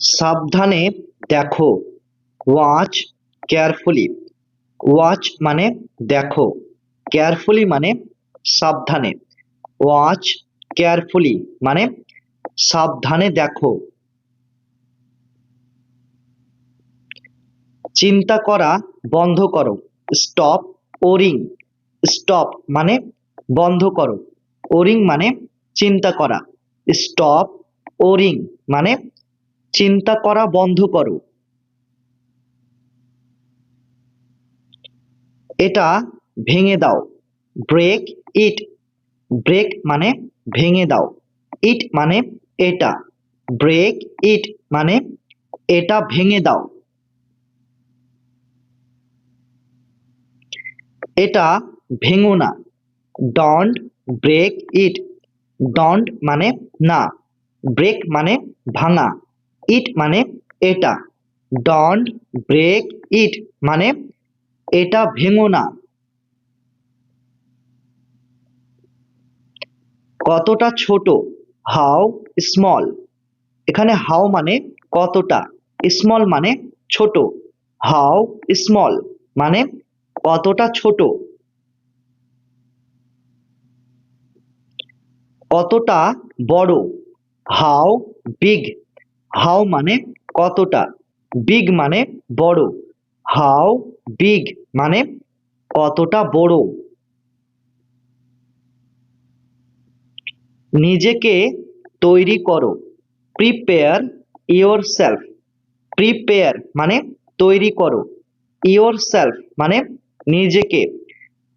সাবধানে দেখো, watch carefully. Watch মানে দেখো, কেয়ারফুলি মানে সাবধানে। ওয়াচ কেয়ারফুলি মানে সাবধানে দেখো। চিন্তা করা বন্ধ করো, স্টপ ওরিং। স্টপ মানে বন্ধ করো, ওরিং মানে চিন্তা করা। স্টপ ওরিং মানে চিন্তা করা বন্ধ করো। এটা ভেঙে দাও, ব্রেক ইট। ব্রেক মানে ভেঙে দাও, ইট মানে এটা। ব্রেক ইট মানে এটা ভেঙে দাও। এটা ভেঙো না, ডন্ট ব্রেক ইট। ডন্ট মানে না, ব্রেক মানে ভাঙা, ইট মানে এটা। ডন্ট ব্রেক ইট মানে এটা ভেঙো না। কতটা ছোট, হাউ স্মল। এখানে হাউ মানে কতটা, স্মল মানে ছোট। হাউ স্মল মানে কতটা ছোট। কতটা বড়, হাউ বিগ। হাউ মানে কতটা, বিগ মানে বড়। হাউ বিগ মানে কতটা বড়। নিজেকে তৈরি করো, প্রিপেয়ার ইয়োর সেলফ। প্রিপেয়ার মানে তৈরি করো, ইয়োর সেলফ মানে নিজেকে।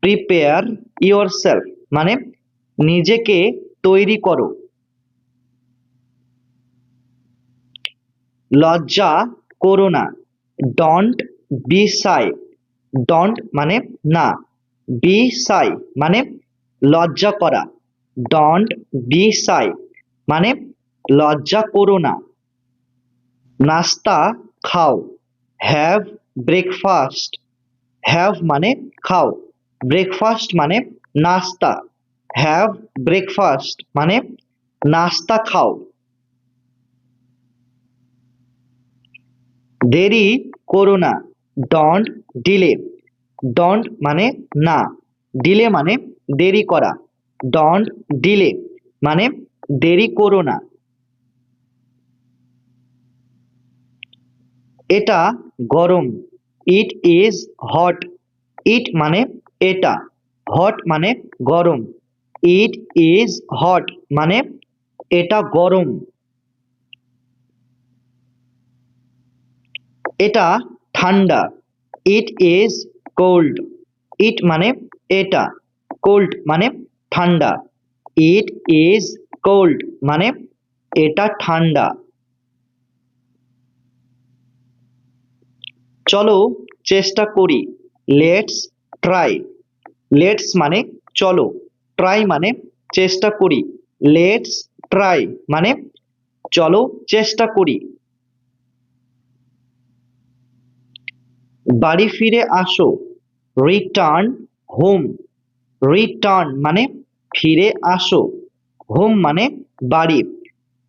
প্রিপেয়ার ইয়োর সেলফ মানে নিজেকে তৈরি করো। লজ্জা করো না, ডন্ট বি সাই। ডন্ট মানে না, বি সাই মানে লজ্জা করা। ডন্ট বি সাই মানে লজ্জা করো না। নাস্তা খাও, হ্যাভ ব্রেকফাস্ট। হ্যাভ মানে খাও, ব্রেকফাস্ট মানে নাস্তা। হ্যাভ ব্রেকফাস্ট মানে নাস্তা খাও। দেরি করো না, ডন্ট ডিলে। ডন্ট মানে না, ডিলে মানে দেরি করা। ডন্ট ডিলে মানে দেরি করো না। এটা গরম, ইট ইজ হট। ইট মানে এটা, হট মানে গরম। ইট ইজ হট মানে এটা গরম। এটা ঠান্ডা, ইট ইজ কোল্ড। ইট মানে এটা, কোল্ড মানে ঠান্ডা। ইট ইজ কোল্ড মানে এটা ঠান্ডা। চলো চেষ্টা করি, লেটস ট্রাই। লেটস মানে চলো, ট্রাই মানে চেষ্টা করি। লেটস ট্রাই মানে চলো চেষ্টা করি। বাড়ি ফিরে আসো, রিটার্ন হোম। রিটার্ন মানে ফিরে আসো, হোম মানে বাড়ি।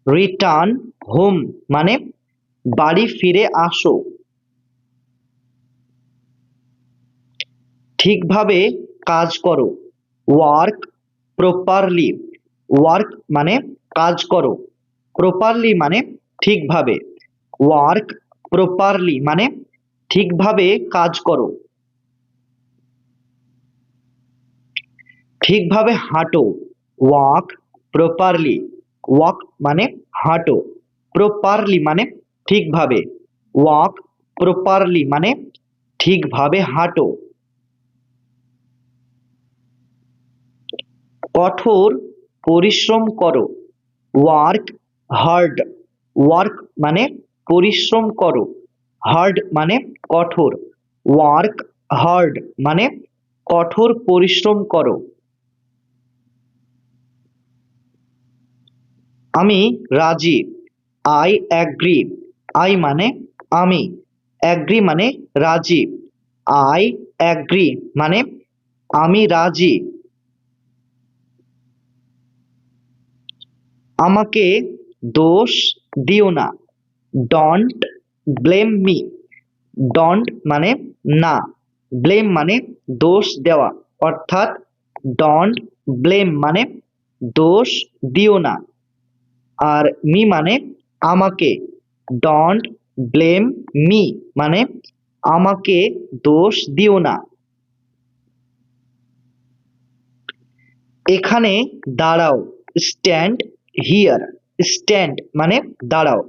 রিটার্ন হোম মানে বাড়ি ফিরে আসো। ঠিকভাবে কাজ করো, ওয়ার্ক প্রপারলি। ওয়ার্ক মানে কাজ করো, প্রপারলি মানে ঠিকভাবে। ওয়ার্ক প্রপারলি মানে ঠিকভাবে কাজ করো। ঠিকভাবে হাঁটো, ওয়াক প্রপারলি। ওয়াক মানে হাঁটো, প্রপারলি মানে ঠিকভাবে। ওয়াক প্রপারলি মানে ঠিকভাবে হাঁটো। কঠোর পরিশ্রম করো, ওয়ার্ক হার্ড। ওয়ার্ক মানে পরিশ্রম করো, হার্ড মানে কঠোর। ওয়ার্ক হার্ড মানে কঠোর পরিশ্রম করো। আমি রাজি, আই অ্যাগ্রি। আই মানে আমি, অ্যাগ্রি মানে রাজি। আই অ্যাগ্রি মানে আমি রাজি। আমাকে দোষ দিও না, ডোন্ট ব্লেম মি। ডোন্ট মানে না, ব্লেম মানে দোষ দেওয়া, অর্থাৎ ডোন্ট ব্লেম মানে দোষ দিও না। আর মি মানে আমাকে, ডোন্ট ব্লেম মি মানে আমাকে দোষ দিও না। এখানে দাঁড়াও, স্ট্যান্ড হিয়ার। স্ট্যান্ড মানে দাঁড়াও,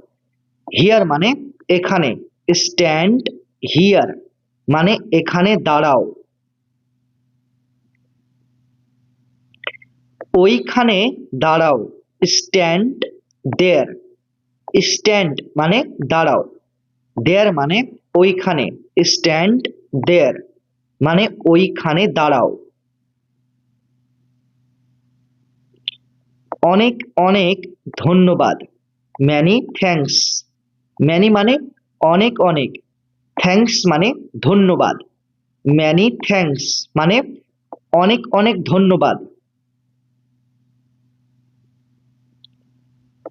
হিয়ার মানে এখানে, স্ট্যান্ড হিয়ার মানে এখানে দাঁড়াও। ওইখানে দাঁড়াও, স্ট্যান্ড দেয়ার। স্ট্যান্ড মানে দাঁড়াও, দেয়ার মানে ওইখানে, স্ট্যান্ড দেয়ার মানে ওইখানে দাঁড়াও। অনেক অনেক ধন্যবাদ, ম্যানি থ্যাঙ্কস। ম্যানি মানে অনেক অনেক, থ্যাঙ্কস মানে ধন্যবাদ, ম্যানি থ্যাঙ্কস মানে অনেক অনেক ধন্যবাদ।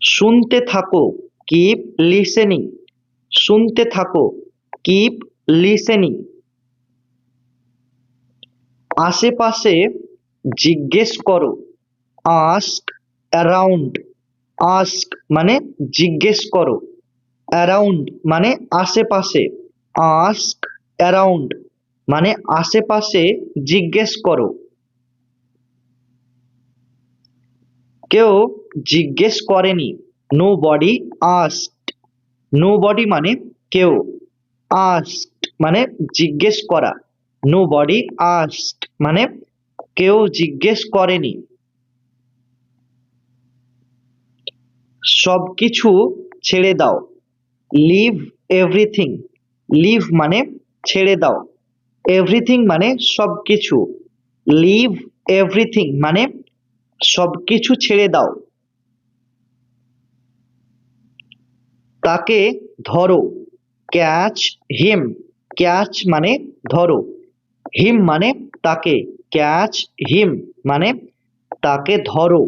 শুনতে থাকো, কিপ লিসেনিং। শুনতে থাকো, কিপ লিসেনিং। আশেপাশে জিজ্ঞেস করো, আস্ক অ্যারাউন্ড। আস্ক মানে জিজ্ঞেস করো, অ্যারাউন্ড মানে আশেপাশে, আস্ক অ্যারাউন্ড মানে আশেপাশে জিজ্ঞেস করো। কেউ জিজ্ঞেস করেনি, nobody asked. Nobody মানে কেউ, আস্কড মানে জিজ্ঞেস করা, নো বডি আস্কড মানে কেউ জিজ্ঞেস করেনি। সবকিছু ছেড়ে দাও, লিভ এভরিথিং। লিভ মানে ছেড়ে দাও, এভরিথিং মানে সবকিছু, লিভ এভরিথিং মানে সবকিছু ছেড়ে দাও। তাকে ধরো, ক্যাচ হিম। ক্যাচ মানে ধরো, হিম মানে তাকে, ক্যাচ হিম মানে তাকে ধরো।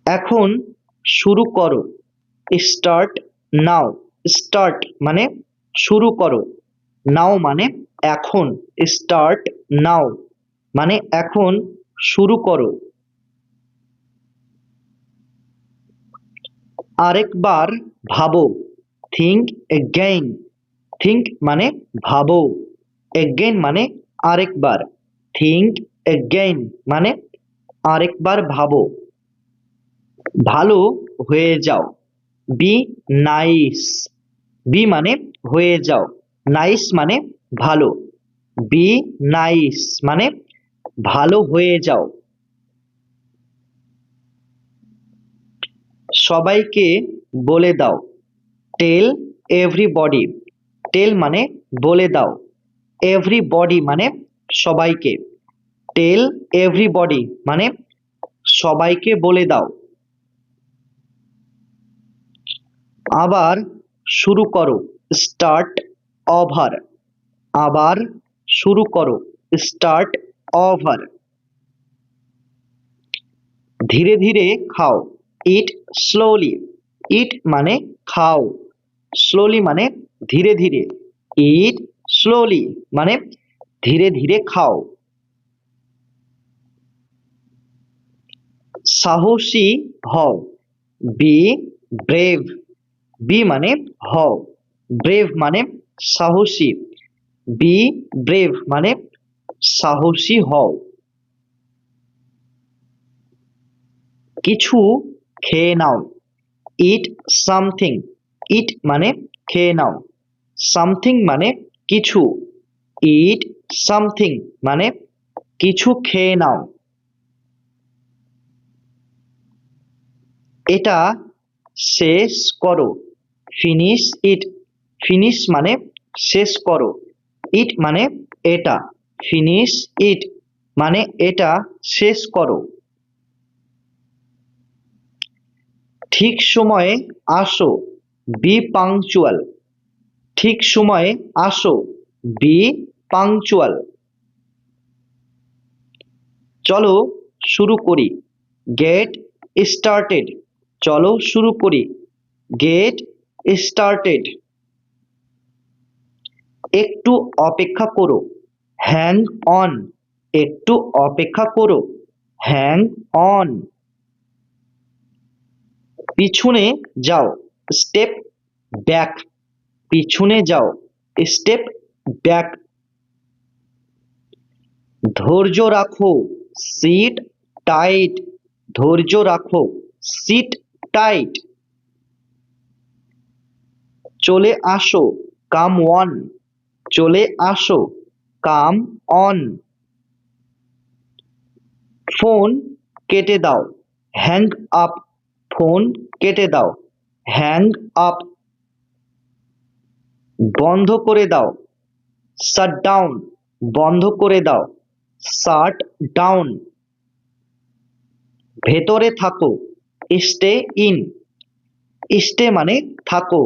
এখন শুরু করো, স্টার্ট নাও। স্টার্ট মানে শুরু করো, নাও মানে এখন, স্টার্ট নাও মানে এখন শুরু করো। আরেকবার ভাবো, থিঙ্ক এগেইন। থিঙ্ক মানে ভাবো, এগেইন মানে আরেকবার, থিঙ্ক এগেইন মানে আরেকবার ভাবো। ভালো হয়ে যাও, বি নাইস। বি মানে হয়ে যাও, নাইস মানে ভালো, বি নাইস মানে ভালো হয়ে যাও। সবাইকে বলে দাও, টেল এভরিবডি। টেল মানে বলে দাও, এভরিবডি মানে সবাইকে, টেল এভরিবডি মানে সবাইকে বলে দাও। আবার শুরু করো, স্টার্ট ওভার। আবার শুরু করো, স্টার্ট ওভার। ধীরে ধীরে খাও, ইট স্লোলি। ইট মানে খাও, স্লোলি মানে ধীরে ধীরে, ইট স্লোলি মানে ধীরে ধীরে খাও। সাহসী হও, বি ব্রেভ। বি মানে হও, ব্রেভ মানে সাহসী, বি ব্রেভ মানে সাহসী হও। কিছু খেয়ে নাও, ইট সামথিং। ইট মানে খেয়ে নাও, সামথিং মানে কিছু, ইট সামথিং মানে কিছু খেয়ে নাও। এটা শেষ করো, ফিনিশ ইট। ফিনিশ মানে শেষ করো, ইট মানে এটা, ফিনিশ ইট মানে এটা শেষ করো। ঠিক সময়ে আসো, বি পাংচুয়াল। ঠিক সময়ে আসো, বি পাংচুয়াল। চলো শুরু করি, গেট স্টার্টেড। চলো শুরু করি। Get started. একটু অপেক্ষা করো। Hang on. একটু অপেক্ষা করো। Hang on. পিছনে যাও। Step back. পিছনে যাও। Step back. ধৈর্য রাখো। Sit tight. ধৈর্য রাখো। Sit tight. চলে আসো। Come on. চলে আসো। Come on. ফোন কেটে দাও। Hang up. ফোন কেটে দাও। Hang up. বন্ধ করে দাও। Shut down. বন্ধ করে দাও। Shut down. ভেতরে থাকো। Stay in. স্টে মানে থাকো।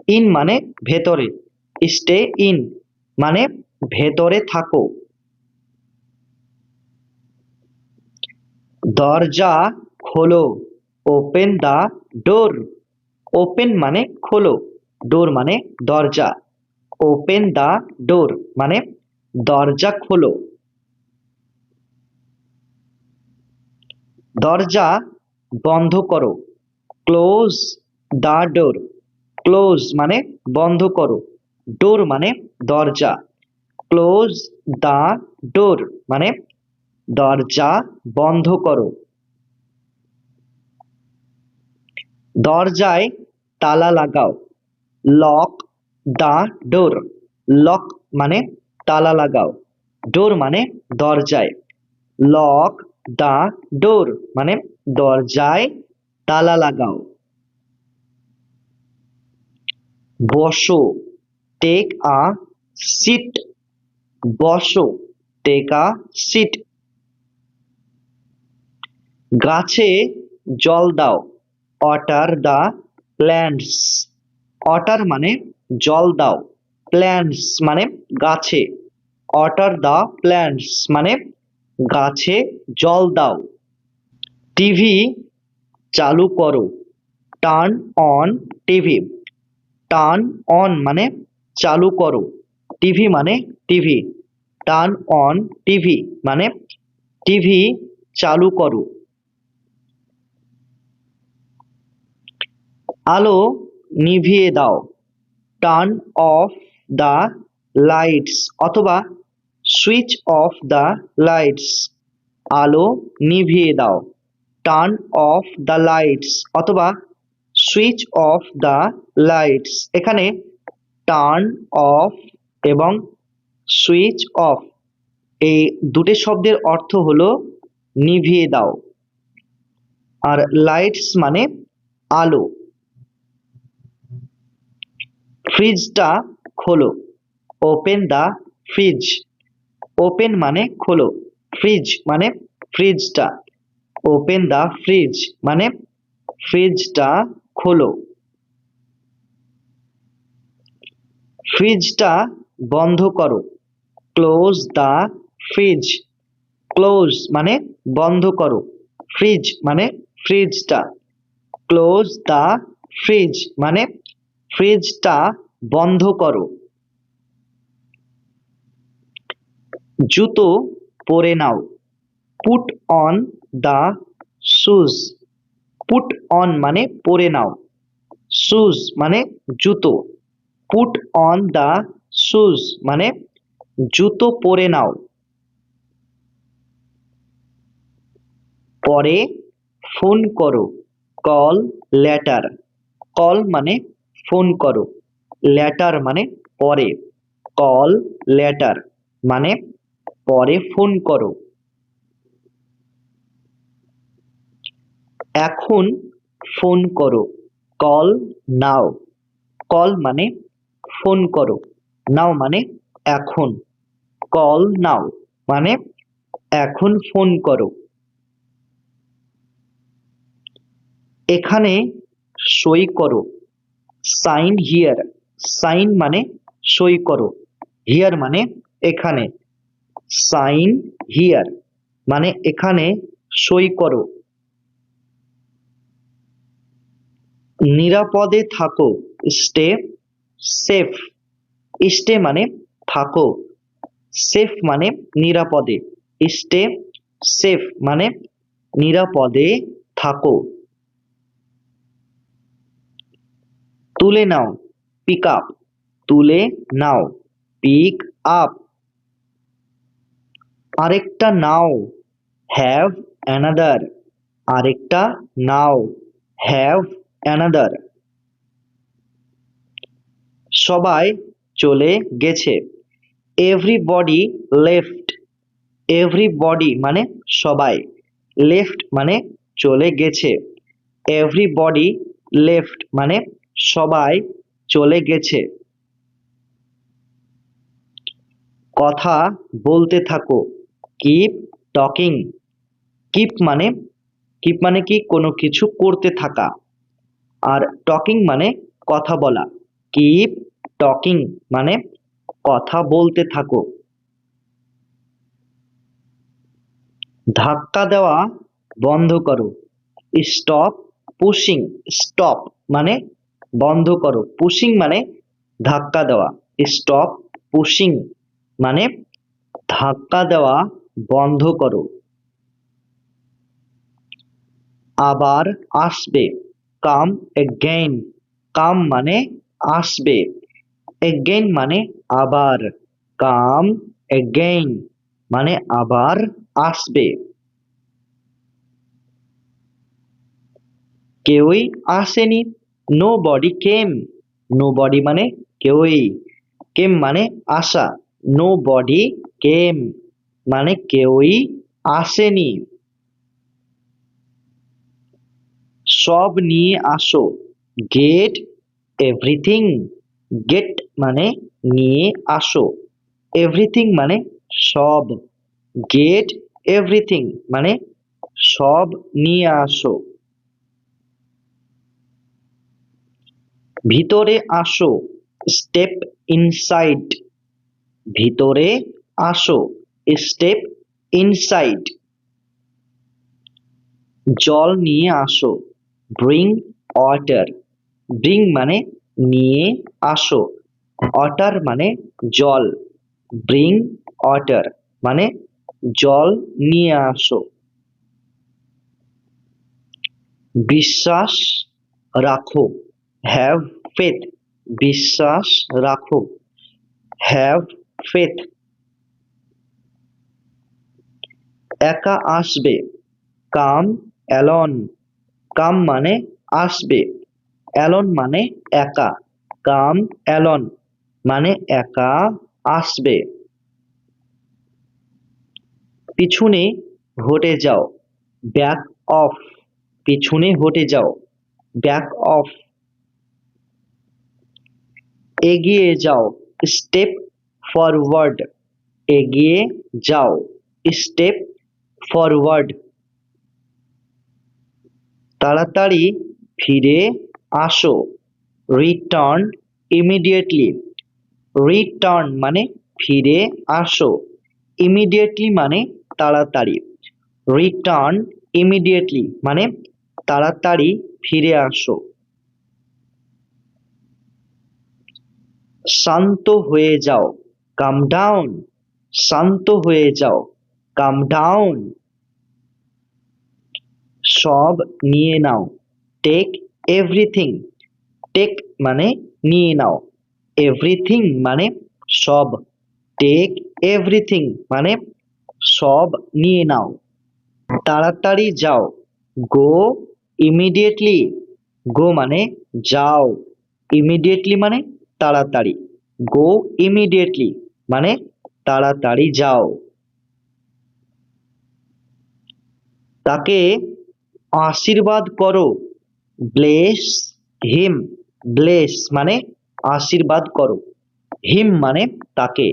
ইন মানে ভেতরে। স্টে ইন মানে ভেতরে থাকো। দরজা খোলো। ওপেন দা ডোর। ওপেন মানে খোলো। ডোর মানে দরজা। ওপেন দা ডোর মানে দরজা খোলো। দরজা বন্ধ করো। ক্লোজ দা ডোর। ক্লোজ মানে বন্ধ করো। ডোর মানে দরজা। ক্লোজ দা ডোর মানে দরজা বন্ধ করো। দরজায় তালা লাগাও। লক দা ডোর। লক মানে তালা লাগাও। ডোর মানে দরজায়। লক দা ডোর মানে দরজায় তালা লাগাও। বসো। Take a seat. বসো। Take a seat. গাছে জল দাও। ওয়াটার দা প্ল্যান্টস। ওয়াটার মানে জল দাও। প্ল্যান্টস মানে গাছে। ওয়াটার দা প্ল্যান্টস মানে গাছে জল দাও। টিভি চালু করো। Turn on TV. Turn on মানে চালু করো। টিভি মানে টিভি। টার্ন অন টিভি মানে টিভি চালু করো। আলো নিভিয়ে দাও। টার্ন অফ দ্য লাইটস অথবা সুইচ অফ দ্য লাইটস। আলো নিভিয়ে দাও। টার্ন অফ দ্য লাইটস অথবা সুইচ অফ দ্য লাইটস। এখানে টার্ন অফ এবং সুইচ অফ এই দুটি শব্দের অর্থ হলো নিভিয়ে দাও। আর লাইটস মানে আলো। ফ্রিজটা খোলো। ওপেন দা ফ্রিজ। ওপেন মানে খোলো। ফ্রিজ মানে ফ্রিজটা। ওপেন দা ফ্রিজ মানে ফ্রিজটা খোলো। ফ্রিজটা বন্ধ করো। ক্লোজ দা ফ্রিজ। ক্লোজ মানে বন্ধ করো। ফ্রিজ মানে ফ্রিজটা। ক্লোজ দা ফ্রিজ মানে ফ্রিজটা বন্ধ করো। জুতো পরে নাও। Put on the shoes. Put on মানে পরে নাও। শুজ মানে জুতো। পুট অন দা শুজ মানে জুতো পরে নাও। পরে ফোন করো। Call letter. কল মানে ফোন করো। লেটার মানে পরে। কল লেটার মানে পরে ফোন করো। এখন ফোন করো। Call now. কল মানে ফোন করো। নাও মানে এখন। কল নাও মানে এখন ফোন করো। এখানে সই করো। Sign here. সাইন মানে সই করো। হিয়ার মানে এখানে। সাইন হিয়ার মানে এখানে সই করো। নিরাপদে থাকো, স্টে সেফ। স্টে মানে থাকো, সেফ মানে নিরাপদে, স্টে সেফ মানে নিরাপদে থাকো। তুলে নাও, পিক আপ, তুলে নাও, পিক আপ। আরেকটা নাও, হ্যাভ অ্যানাদার, আরেকটা নাও, হ্যাভ অ্যানাদার। সবাই চলে গেছে, এভরিবডি লেফট। এভরিবডি মানে সবাই, লেফট মানে চলে গেছে, এভরিবডি লেফট মানে সবাই চলে গেছে। কথা বলতে থাকো, কিপ টকিং। কিপ মানে কি কোনো কিছু করতে থাকা, আর টকিং মানে কথা বলা। কিপ টকিং মানে কথা বলতে থাকো। ধাক্কা দেওয়া বন্ধ করো, স্টপ পুশিং। স্টপ মানে বন্ধ করো, পুশিং মানে ধাক্কা দেওয়া, স্টপ পুশিং মানে ধাক্কা দেওয়া বন্ধ করো। আবার আসবে, কাম এগেইন। কাম মানে আসবে, এগেইন মানে আবার, কাম এগেইন মানে আবার আসবে। কেউই আসেনি, নো বডি কেম। নো বডি মানে কেউই, কেম মানে আসা, নো বডি কেম মানে কেউই আসেনি। সব নিয়ে আসো, গেট এভরিথিং। গেট মানে নিয়ে আসো, এভরিথিং মানে সব, গেট এভরিথিং মানে সব নিয়ে আসো। ভিতরে আসো, স্টেপ ইনসাইড। ভিতরে আসো, স্টেপ ইনসাইড। জল নিয়ে আসো, ব্রিং ওয়াটার। ব্রিং মানে নিয়ে আসো, ওয়াটার মানে জল, ব্রিং ওয়াটার মানে জল নিয়ে আসো। বিশ্বাস রাখো, হ্যাভ ফেথ। বিশ্বাস রাখো, হ্যাভ ফেথ। একা আসবে, কাম অ্যালন। কাম মানে আসবে, অ্যালন মানে একা, কাম অ্যালন মানে একা আসবে। পিছনে হটে যাও, ব্যাক অফ। পিছনে হটে যাও, ব্যাক অফ। এগিয়ে যাও, স্টেপ ফরওয়ার্ড। এগিয়ে যাও, স্টেপ ফরওয়ার্ড। তাড়াতাড়ি ফিরে আসো, রিটার্ন ইমিডিয়েটলি। রিটার্ন মানে ফিরে আসো, ইমিডিয়েটলি মানে তাড়াতাড়ি, রিটার্ন ইমিডিয়েটলি মানে তাড়াতাড়ি ফিরে আসো। শান্ত হয়ে যাও, কাম ডাউন। শান্ত হয়ে যাও, কাম ডাউন। সব নিয়ে নাও, টেক এভরিথিং। টেক মানে নিয়ে নাও, এভরিথিং মানে সব, টেক এভরিথিং মানে সব নিয়ে নাও। তাড়াতাড়ি যাও, গো ইমিডিয়েটলি। গো মানে যাও, ইমিডিয়েটলি মানে তাড়াতাড়ি, গো ইমিডিয়েটলি মানে তাড়াতাড়ি যাও। তাকে আশীর্বাদ করো, ব্লেস হিম। ব্লেস মানে আশীর্বাদ করো, হিম মানে তাকে,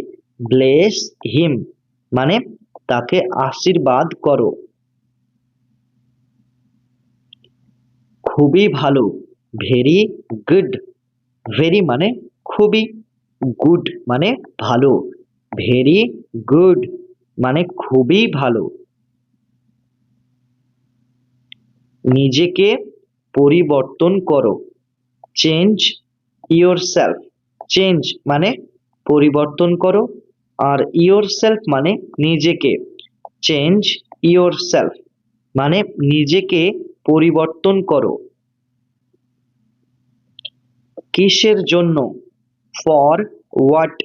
ব্লেস হিম মানে তাকে আশীর্বাদ করো। খুবই ভালো, ভেরি গুড। ভেরি মানে খুবই, গুড মানে ভালো, ভেরি গুড মানে খুবই ভালো। নিজেকে পরিবর্তন করো, চেঞ্জ ইয়োর সেলফ, চেঞ্জ মানে পরিবর্তন করো, আর ইয়োর সেলফ মানে নিজেকে। চেঞ্জ ইয়োর সেলফ মানে নিজেকে পরিবর্তন করো। কিসের জন্য? ফর হোয়াট,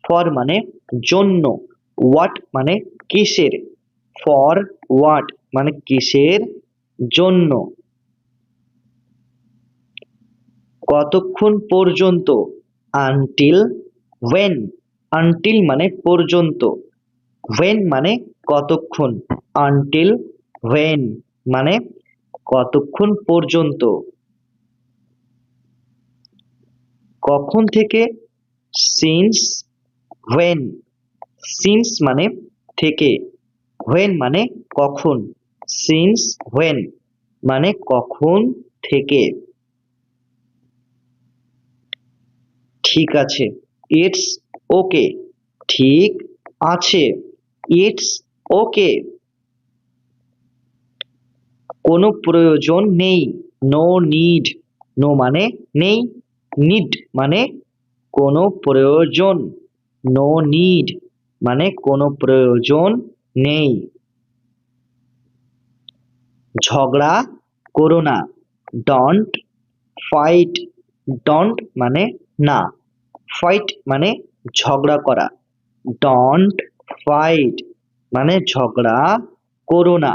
ফর মানে জন্য, হোয়াট মানে কিসের, ফর হোয়াট মানে কিসের জন্য। কতক্ষণ পর্যন্ত? আনটিল when, আনটিল মানে পর্যন্ত, when মানে কতক্ষণ, আনটিল when মানে কতক্ষণ পর্যন্ত। কখন থেকে? সিন্স when, সিন্স মানে থেকে, when মানে কখন, সিন্স when মানে কখন থেকে। ঠিক আছে, ইটস ওকে, ঠিক আছে, ইটস ওকে। কোনো প্রয়োজন নেই, নো নিড, নো মানে নেই, নিড মানে কোনো প্রয়োজন, নো নিড মানে কোনো প্রয়োজন নেই। ঝগড়া করো না, ডন্ট ফাইট, ডন্ট মানে না, ফাইট মানে ঝগড়া করা, ডন্ট ফাইট মানে ঝগড়া করো না।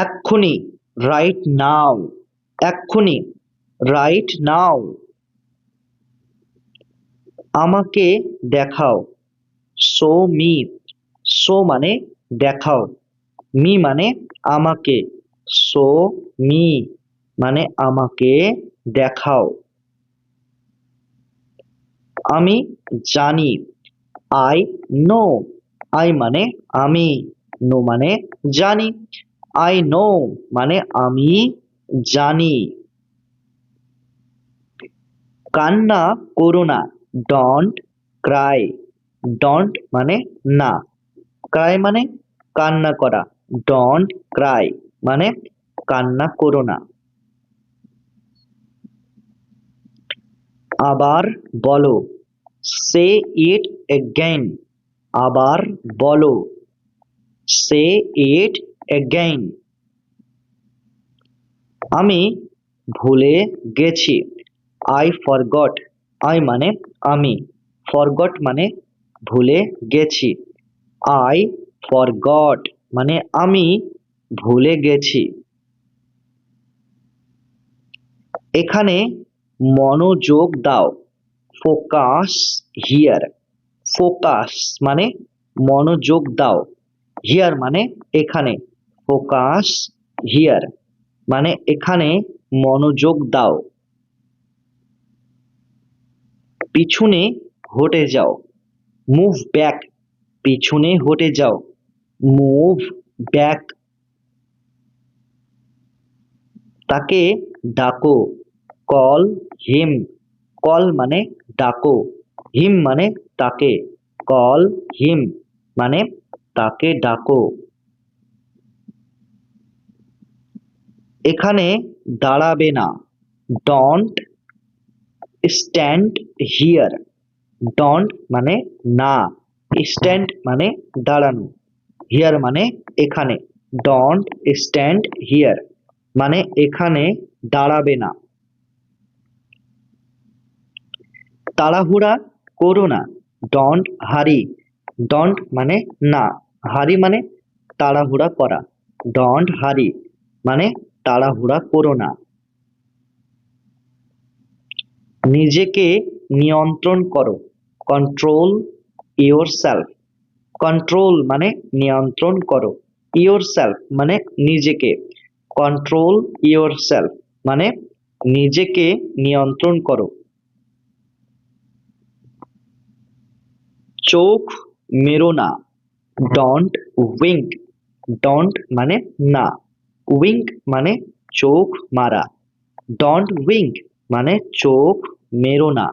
এক্ষুনি, রাইট নাও, এক্ষুনি, রাইট নাও। আমাকে দেখাও, শো মি, শো মানে দেখাও, মি মানে আমাকে, শো মি মানে আমাকে দেখাও। আমি জানি, আই নো, আই মানে আমি, নো মানে জানি, আই নো মানে আমি জানি। কান্না করো না, ডন্ট ক্রাই, ডন্ট মানে না, ক্রাই মানে কান্না করা, ডন্ট ক্রাই মানে কান্না করো না। আবার বলো, সে ইট এগেইন, আবার বলো, সে ইট এগেইন। আমি ভুলে গেছি, আই ফরগট, আই মানে আমি, ফরগট মানে ভুলে গেছি, আই ফরগট মানে আমি ভুলে গেছি। এখানে মনোযোগ দাও, ফোকাস হিয়ার, ফোকাস মানে মনোযোগ দাও, হিয়ার মানে এখানে, ফোকাস হিয়ার মানে এখানে মনোযোগ দাও। পিছনে হটে যাও, মুভ ব্যাক, পিছনে হটে যাও, মুভ ব্যাক। তাকে ডাকো, কল হিম, কল মানে ডাকো, হিম মানে তাকে, কল হিম মানে তাকে ডাকো। এখানে দাঁড়াবে না, ডন্ট স্ট্যান্ড হিয়ার, ডন্ট মানে না, স্ট্যান্ড মানে দাঁড়ানো, হিয়ার মানে এখানে, ডন্ট স্ট্যান্ড হিয়ার মানে এখানে দাঁড়াবে না। তাড়াহুড়া করো না, ডন্ট হারি, ডন্ট মানে না, হারি মানে তাড়াহুড়া করা, ডন্ট হারি মানে তাড়াহুড়া করো না। নিজেকে নিয়ন্ত্রণ করো, কন্ট্রোল ইয়োর সেলফ, কন্ট্রোল মানে নিয়ন্ত্রণ করো, ইয়োর সেলফ মানে নিজেকে, কন্ট্রোল ইয়োর সেলফ মানে নিজেকে নিয়ন্ত্রণ করো। চোখ মেরো না, ডন্ট উইঙ্ক, ডন্ট মানে না, উইঙ্ক মানে চোখ মারা, ডন্ট উইঙ্ক মানে চোখ মেরো না।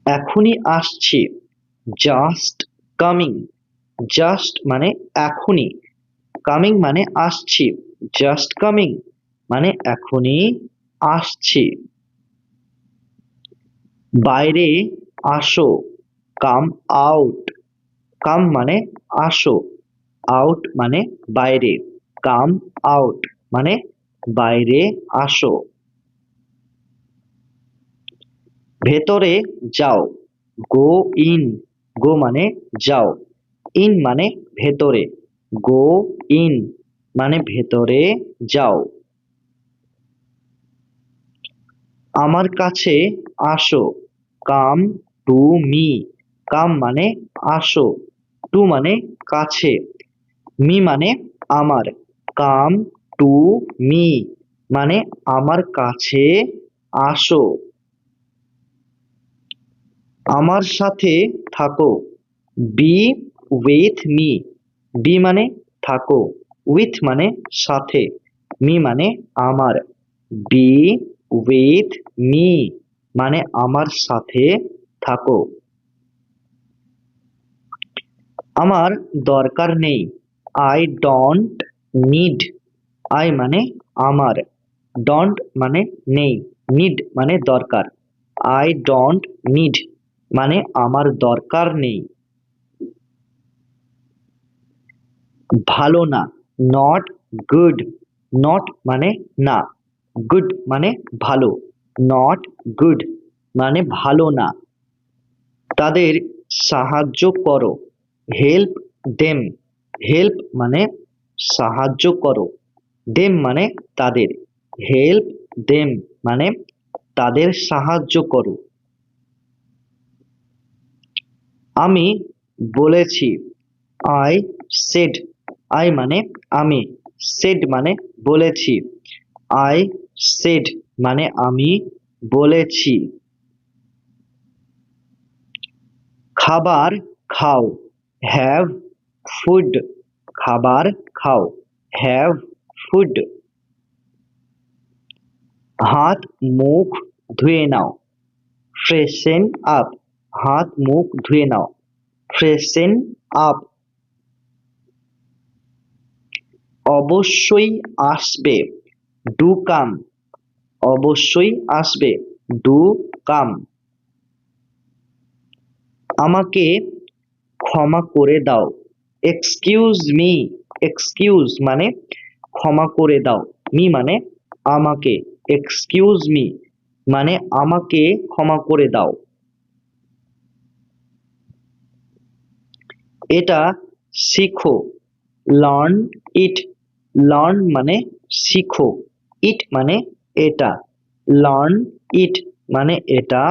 এখনই আসছি, জাস্ট কামিং, জাস্ট মানে এখনই, কামিং মানে আসছি, জাস্ট কামিং মানে এখনই আসছি। বাইরে আসো, কাম আউট। কাম মানে আসো, আউট মানে বাইরে, কাম আউট মানে বাইরে আসো। ভেতরে যাও, গো ইন। গো মানে যাও, ইন মানে ভেতরে, গো ইন মানে ভেতরে যাও। আমার কাছে আসো, কাম টু মি। কাম মানে আসো, টু মানে কাছে, মি মানে আমার, কাম টু মি মানে আমার কাছে আসো। আমার সাথে থাকো, বি উইথ মি। বি মানে থাকো, উইথ মানে সাথে, মি মানে আমার, বি উইথ মি মানে আমার সাথে থাকো। আমার দরকার নেই, আই ডোন্ট নিড। আই মানে আমার, ডোন্ট মানে নেই, নিড মানে দরকার, আই ডোন্ট নিড মানে আমার দরকার নেই। ভালো না, নট গুড। নট মানে না, গুড মানে ভালো, নট গুড মানে ভালো না। তাদের সাহায্য করো, হেল্প দেম। হেল্প মানে সাহায্য করো, দেম মানে তাদের, হেল্প দেম মানে তাদের সাহায্য করো। আমি বলেছি, আই সেড। আই মানে আমি, সেড মানে বলেছি, আই সেড মানে আমি বলেছি। খাবার খাও, হ্যাভ ফুড। খাবার খাও, হ্যাভ ফুড। হাত মুখ ধুয়ে নাও, ফ্রেশেন আপ। হাত মুখ ধুয়ে নাও, ফ্রেশেন আপ। অবশ্যই আসবে, ডু কাম। অবশ্যই আসবে, ডু কাম। আমাকে ক্ষমা করে দাও, এক্সকিউজ মি। এক্সকিউজ মানে ক্ষমা করে দাও, মি মানে আমাকে, এক্সকিউজ মি মানে আমাকে ক্ষমা করে দাও। এটা শিখো, লার্ন ইট। লার্ন মানে শিখো, ইট মানে এটা, লার্ন ইট মানে এটা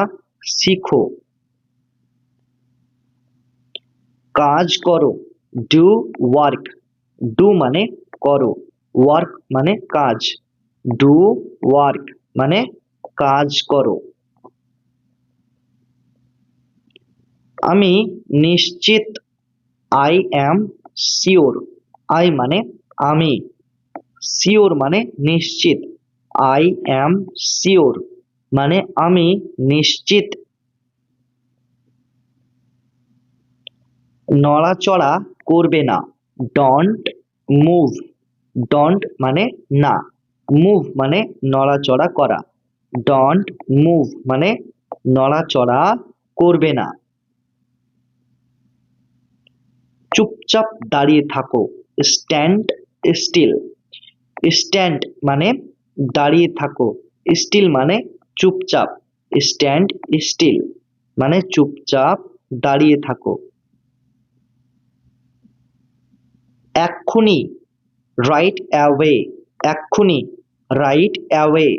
শিখো। কাজ করো, ডু ওয়ার্ক। ডু মানে করো, ওয়ার্ক মানে কাজ, ডু ওয়ার্ক মানে কাজ করো। আমি নিশ্চিত, আই অ্যাম শিওর। আই মানে আমি, শিওর মানে নিশ্চিত, আই অ্যাম শিওর মানে আমি নিশ্চিত। নড়াচড়া করবে না, ডন্ট মুভ। ডন্ট মানে না, মুভ মানে নড়াচড়া করা, ডন্ট মুভ মানে নড়াচড়া করবে না। চুপচাপ দাঁড়িয়ে থাকো, স্ট্যান্ড স্টিল। স্ট্যান্ড মানে দাঁড়িয়ে থাকো, স্টিল মানে চুপচাপ, স্ট্যান্ড স্টিল মানে চুপচাপ দাঁড়িয়ে থাকো। এক্ষুনি, রাইট অ্যাওয়ে। এক্ষুনি, রাইট অ্যাওয়ে।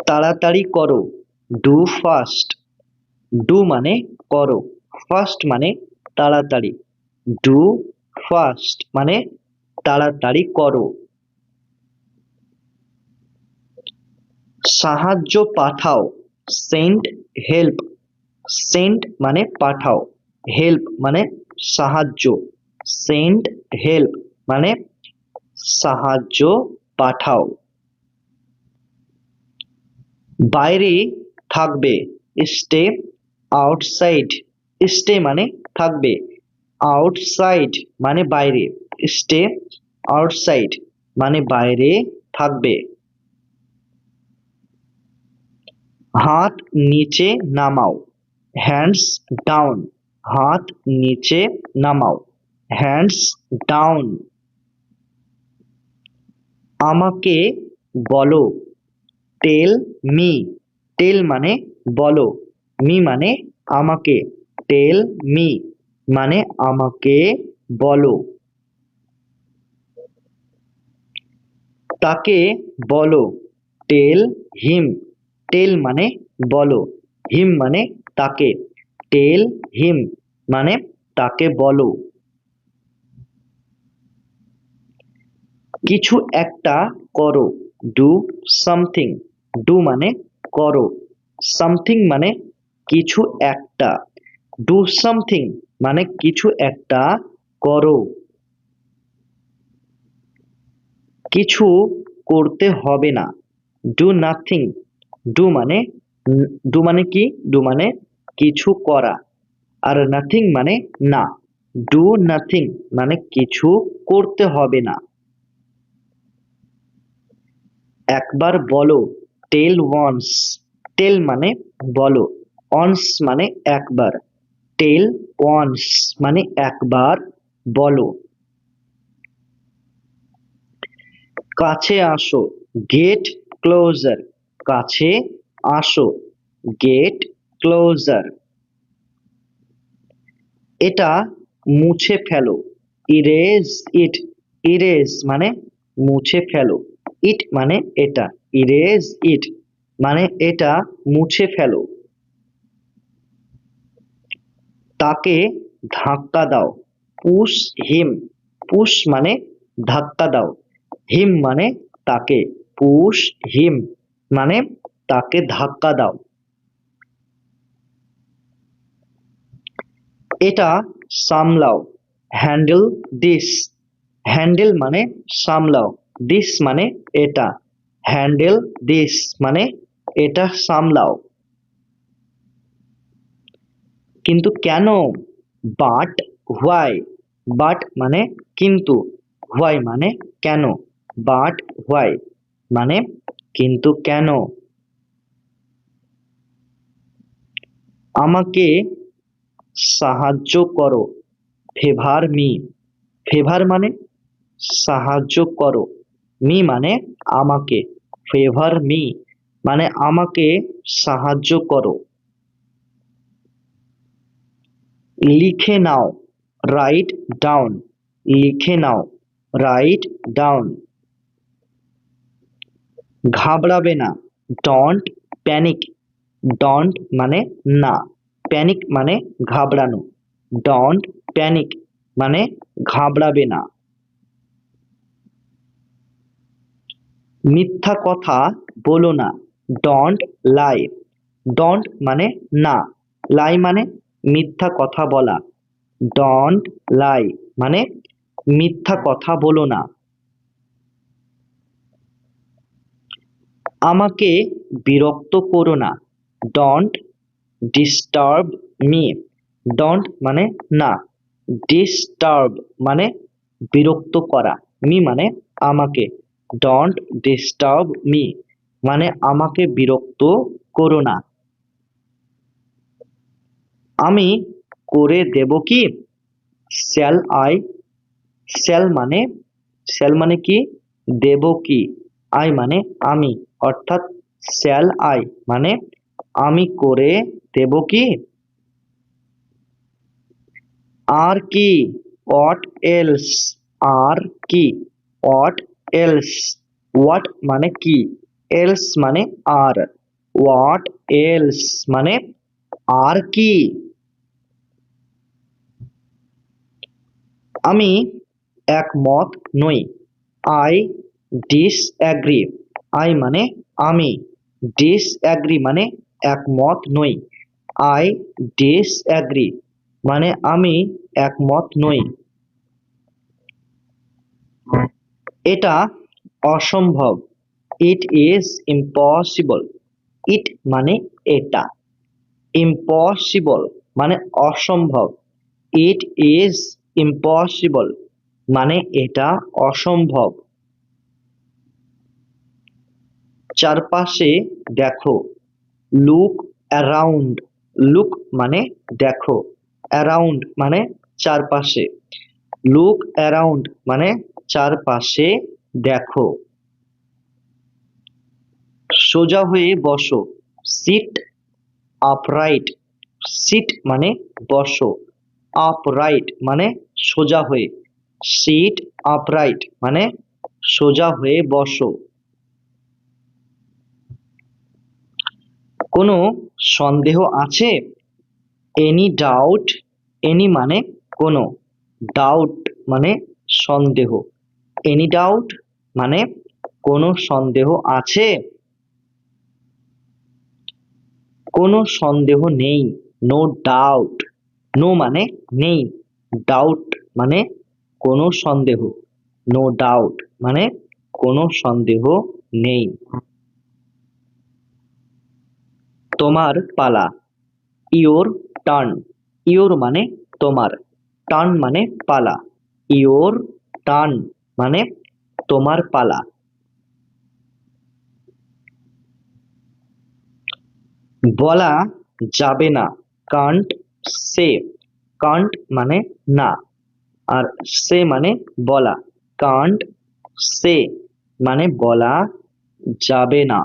তাড়াতাড়ি করো, ডু ফাস্ট। ডু মানে করো, ফাস্ট মানে তাড়াতাড়ি, ডু ফাস্ট মানে তাড়াতাড়ি করো। সাহায্য পাঠাও, সেন্ড হেল্প। সেন্ড মানে পাঠাও, হেল্প মানে সাহায্য, সেন্ড হেল্প মানে সাহায্য পাঠাও। বাইরে থাকবে, স্টে আউটসাইড। স্টে মানে থাকবে, আউটসাইড মানে বাইরে, স্টে আউটসাইড মানে বাইরে থাকবে। হাত নিচে নামাও, হ্যান্ডস ডাউন, হাত নিচে নামাও, হ্যান্ডস ডাউন। আমাকে বলো, টেল মি, টেল মানে বলো, মি মানে আমাকে, টেল মি মানে আমাকে বলো। তাকে বলো, টেল হিম, টেল মানে বলো, হিম মানে তাকে, টেল হিম মানে তাকে বলো। কিছু একটা করো, ডু সামথিং, ডু মানে করো, সামথিং মানে কিছু একটা, ডু সামথিং মানে কিছু একটা করো। কিছু করতে হবে না, ডু নাথিং, ডু মানে ডু মানে কি, ডু মানে কিছু করা, আর নাথিং মানে না, ডু নাথিং মানে কিছু করতে হবে না। একবার বলো, টেল ওয়ান্স, টেল মানে বলো, অনস মানে একবার, টেল ওয়ান্স মানে একবার বলো। কাছে আসো, গেট ক্লোজার, কাছে আসো, গেট ক্লোজার। এটা মুছে ফেলো, ইরেজ ইট, ইরেজ মানে মুছে ফেলো, ইট মানে এটা, ইরেজ ইট মানে এটা মুছে ফেলো। তাকে ধাক্কা দাও, পুশ হিম, পুশ মানে ধাক্কা দাও, হিম মানে তাকে, পুশ হিম মানে তাকে ধাক্কা দাও। এটা সামলাও, হ্যান্ডেল দিস, হ্যান্ডেল মানে সামলাও, দিস মানে এটা, হ্যান্ডেল দিস মানে এটা সামলাও। কিন্তু কেন, বাট হোয়াই, বাট মানে কিন্তু, হোয়াই মানে কেন, বাট হোয়াই মানে কিন্তু কেন। আমাকে সাহায্য করো, ফেভার মি, ফেভার মানে সাহায্য করো, মি মানে আমাকে, ফেভার মি মানে আমাকে সাহায্য করো। লিখে নাও, রাইট ডাউন, লিখে নাও, রাইট ডাউন। ঘাবড়াবে না, ডন্ট প্যানিক, ডন্ট মানে না, প্যানিক মানে ঘাবড়ানো, ডন্ট প্যানিক মানে ঘাবড়াবে না। মিথ্যা কথা বলো না, ডন্ট লাই, ডন্ট মানে না, লাই মানে মিথ্যা কথা বলা, ডন্ট লাই মানে মিথ্যা কথা বলো না। আমাকে বিরক্ত করো না, ডন্ট ডিস্টার্ব মি, ডন্ট মানে না, ডিস্টার্ব মানে বিরক্ত করা, মি মানে আমাকে, ডন্ট ডিস্টার্ব মি মানে আমাকে বিরক্ত করো না। আমি করে দেব কি, শ্যাল আই, শ্যাল মানে, শ্যাল মানে কি, দেব কি, আই মানে আমি, অর্থাৎ শ্যাল আই মানে আমি করে দেব কি। আর কি, হোয়াট এলস, আর কি, হোয়াট এলস, হোয়াট মানে কি, এলস মানে আর, হোয়াট এলস মানে আর কি। আমি একমত নই, আই ডিসঅ্যাগ্রি, আই মানে আমি, ডিসঅ্যাগ্রি মানে একমত নই, আই ডিসঅ্যাগ্রি মানে আমি একমত নই। এটা অসম্ভব, ইট ইজ ইম্পসিবল, ইট মানে এটা, ইম্পসিবল মানে অসম্ভব, ইট ইজ ইম্পসিবল মানে এটা অসম্ভব। চারপাশে দেখো, লুক অ্যারাউন্ড, লুক মানে দেখো, অ্যারাউন্ড মানে চারপাশে, লুক অ্যারাউন্ড মানে চারপাশে দেখো। সোজা হয়ে বসো, সিট আপরাইট, সিট মানে বসো, আপরাইট মানে সোজা হয়ে, সিট আপরাইট মানে সোজা হয়ে বসো। কোনো সন্দেহ আছে? এনি ডাউট, এনি মানে কোনো, ডাউট মানে সন্দেহ, এনি ডাউট মানে কোনো সন্দেহ আছে? কোনো সন্দেহ নেই, নো ডাউট, নো মানে নেই, ডাউট মানে কোনো সন্দেহ, নো ডাউট মানে কোনো সন্দেহ নেই। তোমার পালা, ইওর টার্ন, ইওর মানে তোমার, টার্ন মানে পালা, ইওর টার্ন মানে তোমার পালা। বলা যাবে না, কান্ট সে, কান্ট মানে না, আর সে মানে বলা, কান্ট সে মানে বলা যাবে না।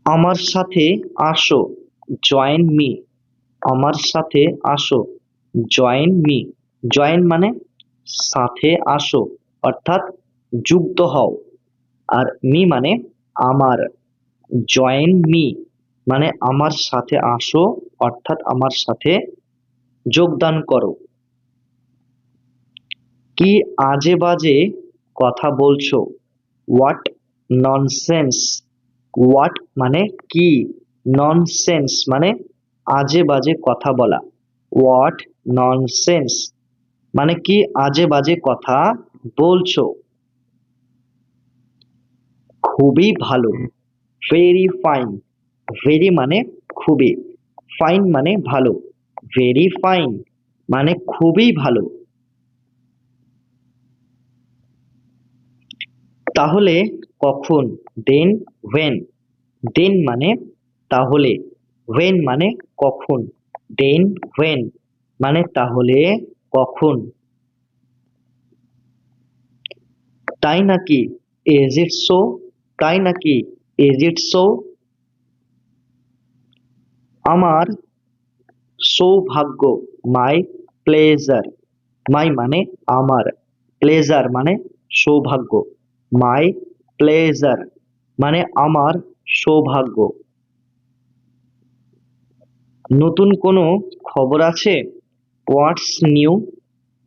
আমার সাথে আসো, জয়েন মি, আমার সাথে আসো, জয়েন মি, জয়েন মানে সাথে আসো অর্থাৎ যুক্ত হও, আর মি মানে আমার, জয়েন মি মানে আমার সাথে আসো অর্থাৎ আমার সাথে যোগদান করো। কি আজে বাজে কথা বলছো, হোয়াট ননসেন্স, হোয়াট মানে কি, ননসেন্স মানে আজে বাজে কথা বলা, হোয়াট ননসেন্স মানে কি আজে বাজে কথা বলছো। খুবই ভালো, ভেরি ফাইন, ভেরি মানে খুবই, ফাইন মানে ভালো, ভেরি ফাইন মানে খুবই ভালো। তাহলে কখন, দেন হোয়েন, দেন মানে তাহলে, হোয়েন মানে কখন, দেন হোয়েন মানে তাহলে কখন। তাই নাকি, ইজ ইট সো, তাই নাকি, ইজ ইট সো। আমার সৌভাগ্য, মাই প্লেজার, মাই মানে আমার, প্লেজার মানে সৌভাগ্য, মাই প্লেজার মানে আমার সৌভাগ্য। নতুন কোনো খবর আছে, হোয়াটস নিউ,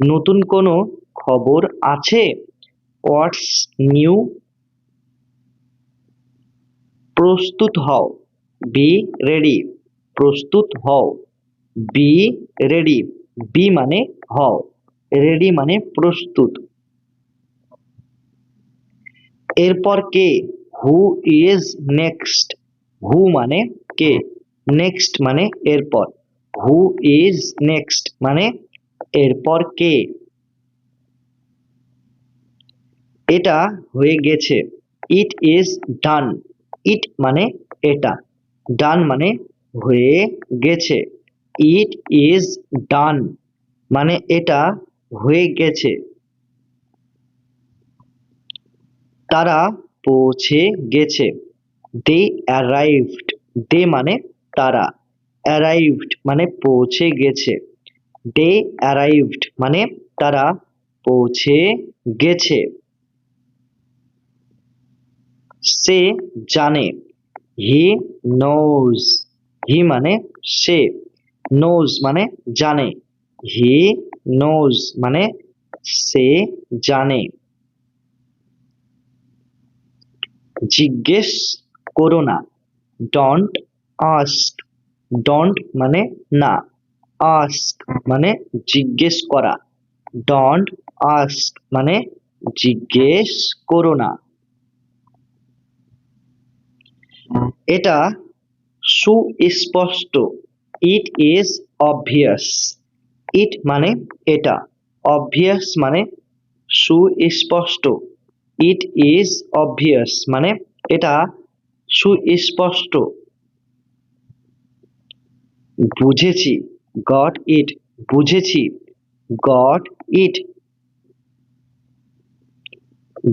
নতুন কোনো খবর আছে, হোয়াটস নিউ। প্রস্তুত হও, বি রেডি, প্রস্তুত হও, বি রেডি, বি মানে হও, রেডি মানে প্রস্তুত। এরপর কে, হু ইজ নেক্সট, হু মানে কে, নেক্সট মানে এরপর, হু ইজ নেক্সট মানে এরপর কে। এটা হয়ে গেছে, ইট ইজ ডান, ইট মানে এটা, ডান মানে হয়ে গেছে, ইট ইজ ডান মানে এটা হয়ে গেছে। তারা পৌঁছে গেছে, দে অ্যারাইভড, দে মানে তারা, অ্যারাইভড মানে পৌঁছে গেছে, দে অ্যারাইভড মানে তারা পৌঁছে গেছে। সে জানে, হি নোজ, হি মানে সে, নোজ মানে জানে, হি নোজ মানে সে জানে। জিজ্ঞেস করো না, ডন্ট আস্ক, ডন্ট মানে না, আস্ক মানে জিজ্ঞেস করা, ডন্ট আস্ক মানে জিজ্ঞেস করো না। এটা সুস্পষ্ট, ইট ইজ অবভিয়াস। ইট মানে এটা, অবভিয়াস মানে সুস্পষ্ট। ইট ইজ অবভিয়াস মানে এটা সুস্পষ্ট। বুঝেছি, গট ইট, বুঝেছি, গট ইট।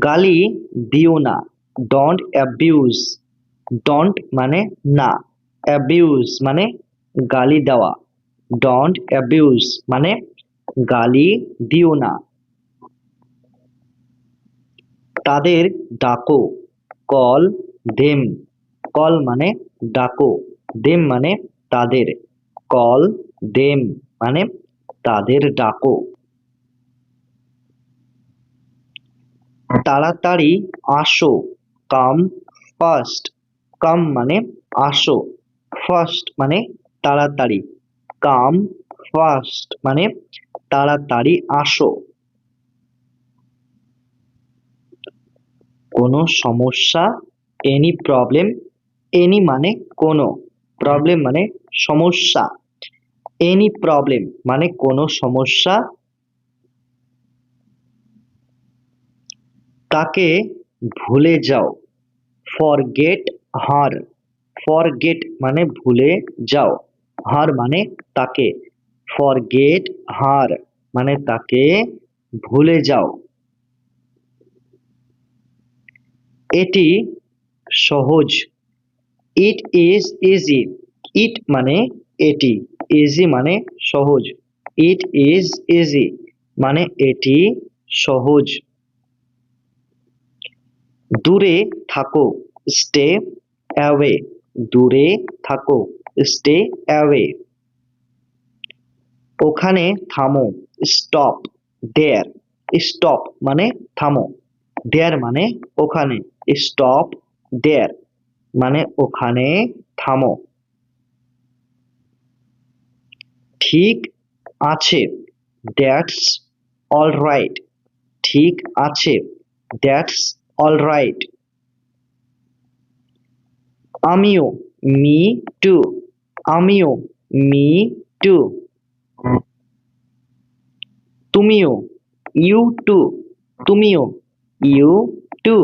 গালি দিও না, ডোন্ট অ্যাবিউজ। ডোন্ট মানে না, অ্যাবিউজ মানে গালি দেওয়া। ডোন্ট অ্যাবিউজ মানে গালি দিও না। তাদের ডাকো, কল দেম। কল মানে ডাকো, দেম মানে তাদের। কল দেম মানে তাদের ডাকো। তাড়াতাড়ি আসো, কাম ফার্স্ট। কাম মানে আসো, ফার্স্ট মানে তাড়াতাড়ি। কাম ফার্স্ট মানে তাড়াতাড়ি আসো। কোনো সমস্যা, এনি প্রবলেম। এনি মানে কোনো, প্রবলেম মানে সমস্যা। এনি প্রবলেম মানে কোনো সমস্যা। তাকে ভুলে যাও, ফরগেট হার। ফরগেট মানে ভুলে যাও, হার মানে তাকে। ফরগেট হার মানে তাকে ভুলে যাও। এটি সহজ, ইট ইজ ইজি। ইট মানে এটি, ইজি মানে সহজ। ইট ইজ ইজি মানে এটি সহজ। দূরে থাকো, স্টে অ্যাওয়ে। দূরে থাকো, স্টে অ্যাওয়ে। ওখানে থামো, স্টপ দেয়ার। স্টপ মানে থামো, দেয়ার মানে ওখানে। স্টপ দেয়ার মানে ওখানে থামো। ঠিক আছে, দ্যাটস অলরাইট। ঠিক আছে, দ্যাটস অলরাইট। আমিও, মি টু। আমিও, মি টু। তুমিও, ইউ টু। তুমিও, ইউ টু।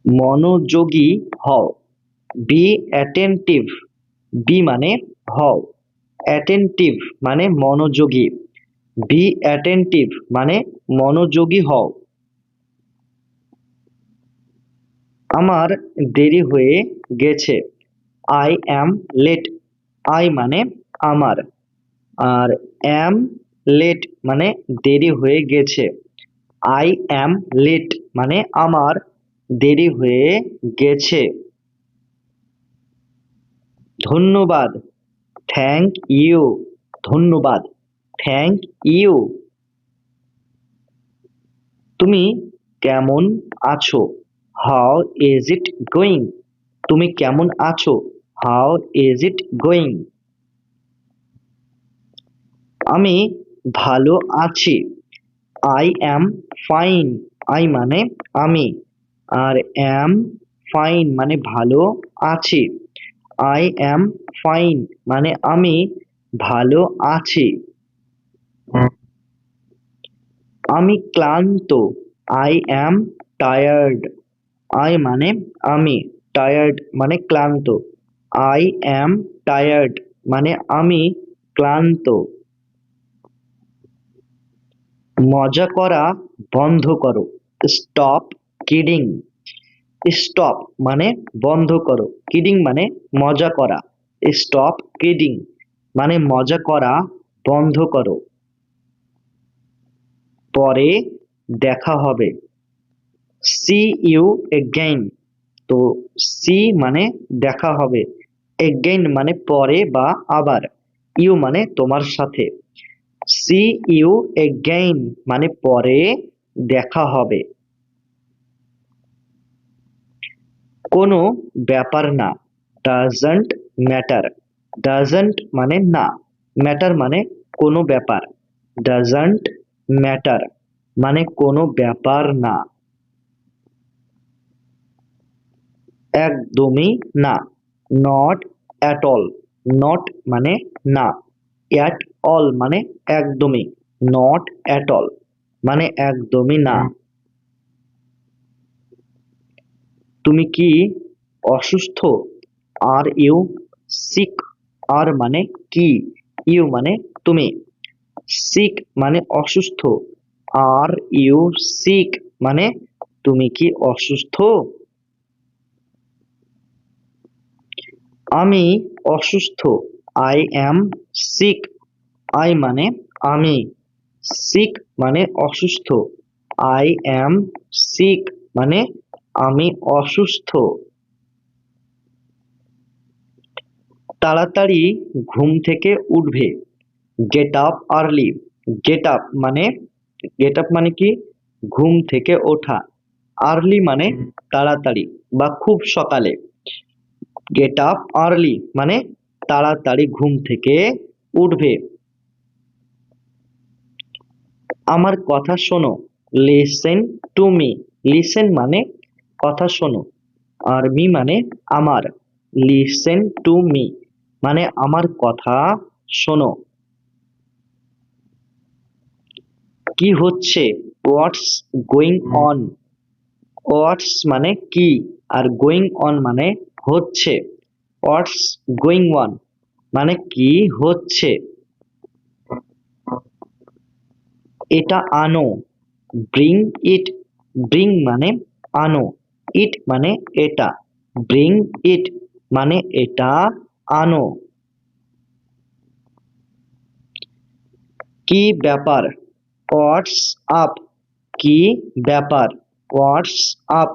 মনোযোগী হও, বি অ্যাটেন্টিভ। বি মানে হও, অ্যাটেন্টিভ মানে মনোযোগী। বি অ্যাটেন্টিভ মানে মনোযোগী হও। আমার দেরি হয়ে গেছে, আই অ্যাম লেট। আই মানে আমার, আর অ্যাম লেট মানে দেরি হয়ে গেছে। আই অ্যাম লেট মানে আমার দেরি হয়ে গেছে। ধন্যবাদ, থ্যাংক ইউ। ধন্যবাদ, থ্যাংক ইউ। তুমি কেমন আছো, হাউ ইজ ইট গোয়িং। তুমি কেমন আছো, হাউ ইজ ইট গোয়িং। আমি ভালো আছি, আই অ্যাম ফাইন। আই মানে আমি, আর অ্যাম ফাইন মানে ভালো আছি। আই অ্যাম ফাইন মানে আমি ভালো আছি। আমি ক্লান্ত, আই অ্যাম টায়ার্ড। আই মানে আমি, টায়ার্ড মানে ক্লান্ত। আই অ্যাম টায়ার্ড মানে আমি ক্লান্ত। মজা করা বন্ধ করো, স্টপ কিডিং। স্টপ মানে বন্ধ করো, কিডিং মানে মজা করা। স্টপ কিডিং মানে মজা করা বন্ধ করো। পরে দেখা হবে, সি ইউ এগেইন। তো সি মানে দেখা হবে, এগেইন মানে পরে বা আবার, ইউ মানে তোমার সাথে। সি ইউ এগেইন মানে পরে দেখা হবে। কোনো ব্যাপার না, ডাজন্ট ম্যাটার। ডাজন্ট মানে না, ম্যাটার মানে কোনো ব্যাপার। ডাজন্ট ম্যাটার মানে কোনো ব্যাপার না। একদমই না, নট অ্যাট অল। নট মানে না, অ্যাট অল মানে একদমই, নট অ্যাট অল মানে একদমই না। তুমি কি অসুস্থ? Are you sick? আর মানে কি, ইউ মানে তুমি, সিক মানে অসুস্থ, আর ইউ সিক মানে তুমি কি অসুস্থ? আমি অসুস্থ, আই অ্যাম সিক। আই মানে আমি, সিক মানে অসুস্থ, আই অ্যাম সিক মানে আমি অসুস্থ। তাড়াতাড়ি ঘুম থেকে উঠবে, get up early. Get up মানে, গেট আপ মানে কি, ঘুম থেকে ওঠা, আর্লি মানে তাড়াতাড়ি বা খুব সকালে। গেট আপ আর্লি মানে তাড়াতাড়ি ঘুম থেকে উঠবে। আমার কথা শোনো, লিসেন টু মি। লিসেন মানে কথা শোনো, আর মি মানে আমার, লিসেন টু মি মানে আমার কথা শোনো। কি হচ্ছে, হোয়াটস গোয়িং অন। হোয়াটস মানে কি, আর গোয়িং অন মানে হচ্ছে। হোয়াটস গোয়িং অন মানে কি হচ্ছে। এটা আনো, ব্রিং ইট। ব্রিং মানে আনো, ইট মানে এটা, ব্রিং ইট মানে এটা আনো। কি ব্যাপার, হোয়াটস আপ। কি ব্যাপার, হোয়াটস আপ।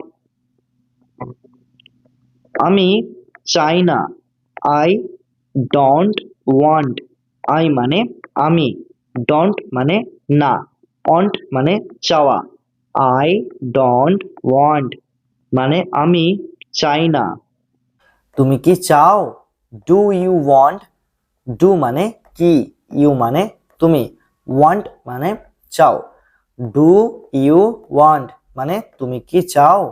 আমি চাই না, আই ডোন্ট ওয়ান্ট। আই মানে আমি, ডোন্ট মানে না, ওয়ান্ট মানে চাওয়া, আই ডোন্ট ওয়ান্ট মানে আমি চাই না। তুমি কি চাও, ডু ইউ ওয়ান্ট। ডু মানে কি, ইউ মানে তুমি, ওয়ান্ট মানে চাও, ডু ইউ ওয়ান্ট মানে তুমি কি চাও।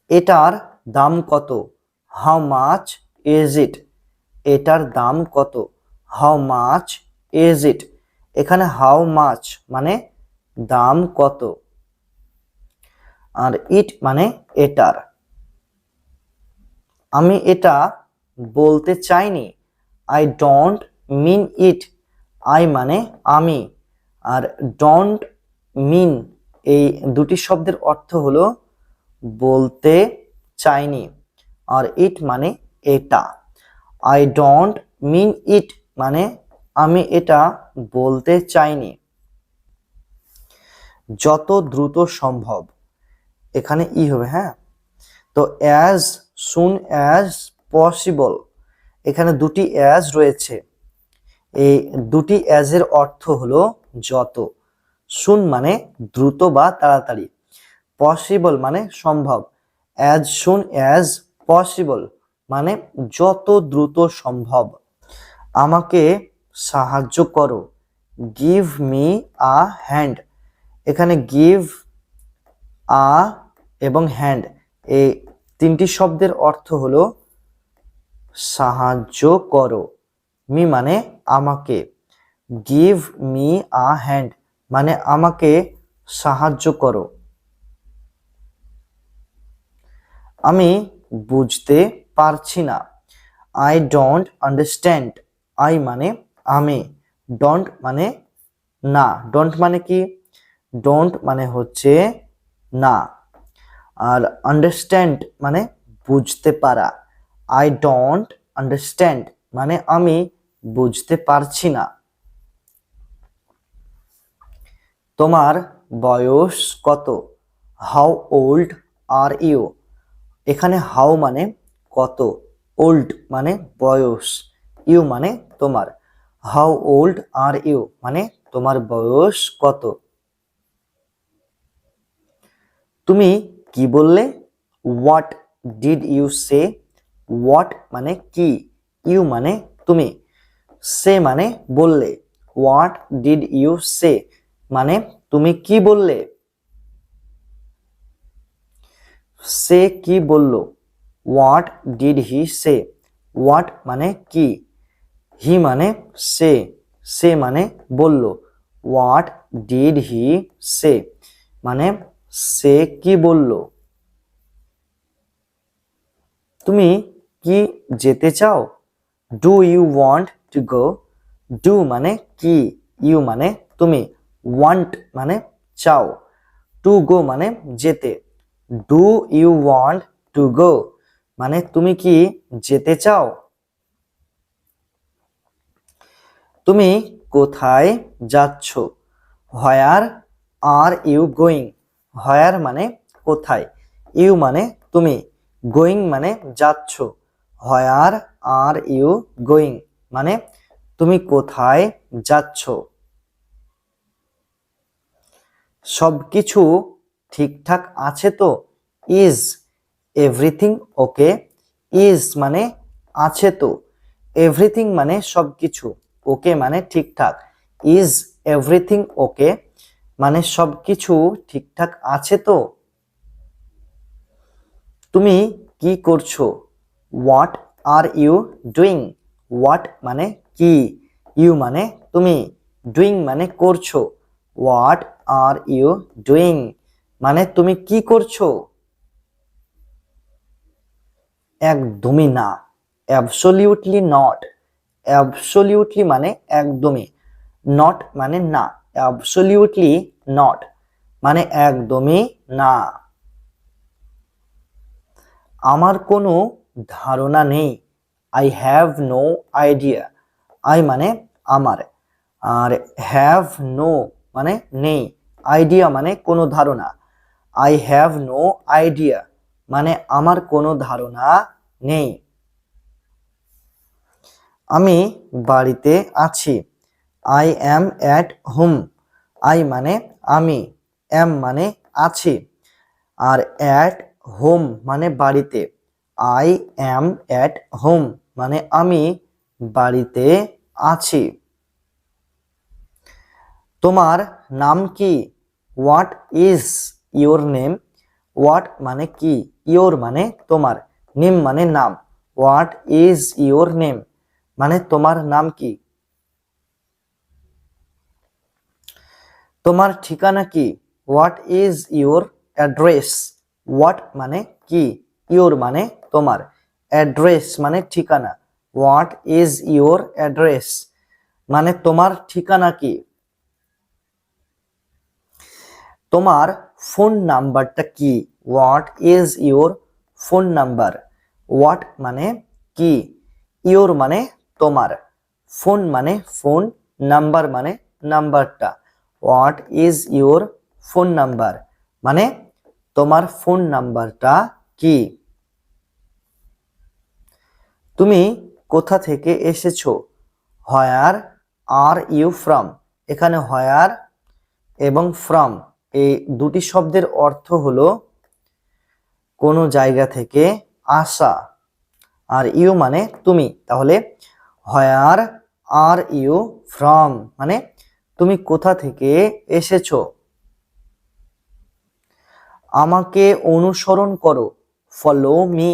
এটার দাম কত, হাউ মাচ ইজ ইট। এটার দাম কত, হাউ মাচ ইজ ইট। এখানে হাউ মাচ মানে দাম কত, আর ইট মানে এটার। আমি এটা বলতে চাইনি, I don't mean it. I মানে আমি, আর ডোন্ট মিন এই দুটি শব্দের অর্থ হলো বলতে চাইনি, আর ইট মানে এটা। আই ডোন্ট মিন ইট মানে আমি এটা বলতে চাইনি। যত দ্রুত সম্ভব, এখানে ই হবে, হ্যাঁ। তো অ্যাজ সুন অ্যাজ পসিবল, এখানে দুটি অ্যাজ রয়েছে, এই দুটি অ্যাজ এর অর্থ হলো যত। সুন মানে দ্রুত বা তাড়াতাড়ি, পসিবল মানে সম্ভব, অ্যাজ সুন অ্যাজ পসিবল মানে যত দ্রুত সম্ভব। আমাকে সাহায্য করো, গিভ মি আ হ্যান্ড। এখানে গিভ, আ এবং হ্যান্ড এই তিনটি শব্দের অর্থ হলো সাহায্য করো। মি মানে আমাকে, গিভ মি আ হ্যান্ড মানে আমাকে সাহায্য করো। আমি বুঝতে পারছি না, আই ডোন্ট আন্ডারস্ট্যান্ড। আই মানে আমি, ডোন্ট মানে না, ডোন্ট মানে কি, ডোন্ট মানে হচ্ছে না, আর আন্ডারস্ট্যান্ড মানে বুঝতে পারা। আই ডোন্ট আন্ডারস্ট্যান্ড মানে আমি বুঝতে পারছি না। তোমার বয়স কত, হাউ ওল্ড আর ইউ। এখানে হাউ মানে কত, ওল্ড মানে বয়স, ইউ মানে তোমার। হাউ ওল্ড আর ইউ মানে তোমার বয়স কত। তুমি কি বললে, what did you say. What মানে কি, ইউ মানে তুমি, সে মানে বললে, হোয়াট ডিড ইউ সে মানে তুমি কি বললে। সে কি বলল, what did he say, what মানে কি, হি মানে সে, সে মানে বলল, হোয়াট ডিড হি সে মানে সে কি বলল। তুমি কি যেতে চাও, do you want to go, do মানে কি, ইউ মানে তুমি, ওয়ান্ট মানে চাও, টু গো মানে যেতে, do you want to go মানে তুমি কি যেতে চাও। তুমি কোথায় যাচ্ছ, হোয়ার আর ইউ গোয়িং, হোয়ার মানে কোথায়, ইউ মানে তুমি, গোয়িং মানে যাচ্ছ, হোয়ার আর ইউ গোয়িং মানে তুমি কোথায় যাচ্ছ। সবকিছু ঠিকঠাক আছে তো, ইজ এভরিথিং ওকে, ইজ মানে আছে তো, এভরিথিং মানে সবকিছু, ওকে মানে ঠিকঠাক, ইজ এভরিথিং ওকে মানে সবকিছু ঠিকঠাক আছে তো। তুমি কি করছো, what are you doing, what মানে কি, ইউ মানে তুমি, ডুইং মানে করছো, হোয়াট আর ইউ ডুইং মানে তুমি কি করছো। একদমই না, অ্যাবসলিউটলি নট, অ্যাবসলিউটলি মানে একদমই, নট মানে না, অ্যাবসলিউটলি নট মানে একদমই না। আমার কোনো ধারণা নেই, I have no idea, I মানে আমার, আর হ্যাভ নো মানে নেই, আইডিয়া মানে কোনো ধারণা, আই হ্যাভ নো আইডিয়া মানে আমার কোনো ধারণা নেই। আমি বাড়িতে আছি, I am at home, I মানে আমি, অ্যাম মানে আছি, আর অ্যাট হোম মানে বাড়িতে, আই অ্যাম অ্যাট হোম মানে আমি বাড়িতে আছি। তোমার নাম কি, what is your name, what মানে কি, ইয়োর মানে তোমার, নেম মানে নাম, হোয়াট ইজ ইয়োর নেম মানে তোমার নাম কি। তোমার ঠিকানা কি, what is your address, what মানে কি, ইয়োর মানে তোমার, অ্যাড্রেস মানে ঠিকানা, হোয়াট ইজ ইয়োর অ্যাড্রেস মানে তোমার ঠিকানা কি। তোমার ফোন নাম্বারটা কি, what is your phone number, what মানে কি, ইয়োর মানে তোমার, ফোন মানে ফোন, নাম্বার মানে নাম্বারটা, what is your phone number মানে তোমার ফোন নাম্বারটা কি। তুমি কোথা থেকে এসেছো, হোয়ার আর ইউ ফ্রম, এখানে হোয়ার এবং ফ্রম এই দুটি শব্দের অর্থ হলো কোনো জায়গা থেকে আসা, আর ইউ মানে তুমি, তাহলে হোয়ার আর ইউ ফ্রম মানে তুমি কোথা থেকে এসেছো। আমাকে অনুসরণ করো, ফলো মি,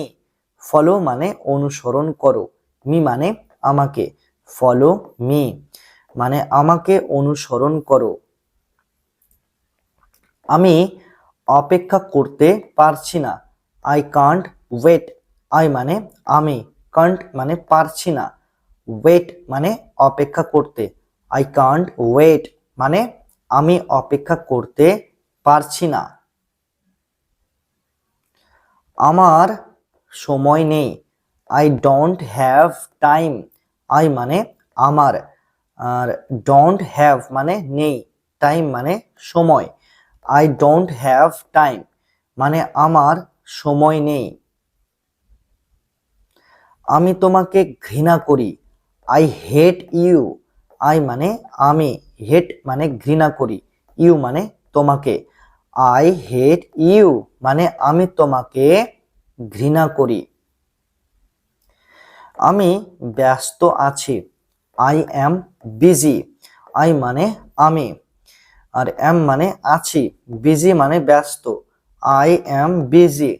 ফলো মানে অনুসরণ করো, মি মানে আমাকে, ফলো মি মানে আমাকে অনুসরণ করো। আমি অপেক্ষা করতে পারছি না, আই কান্ট ওয়েট, আই মানে আমি, কান্ট মানে পারছি না, ওয়েট মানে অপেক্ষা করতে, আই কান্ট ওয়েট মানে আমি অপেক্ষা করতে পারছি না। আমার সময় নেই, I don't have time, I মানে আমার, আর ডোন্ট হ্যাভ মানে নেই, টাইম মানে সময়, আই ডোন্ট হ্যাভ টাইম মানে আমার সময় নেই। আমি তোমাকে ঘৃণা করি, আই হেট ইউ, আই মানে আমি, হেট মানে ঘৃণা করি, ইউ মানে তোমাকে, আই হেট ইউ মানে আমি তোমাকে ঘৃণা করি। আমি ব্যস্ত আছি, আই অ্যাম বিজি, আই মানে আমি, আর অ্যাম মানে আছি, বিজি মানে ব্যস্ত, আই অ্যাম বিজি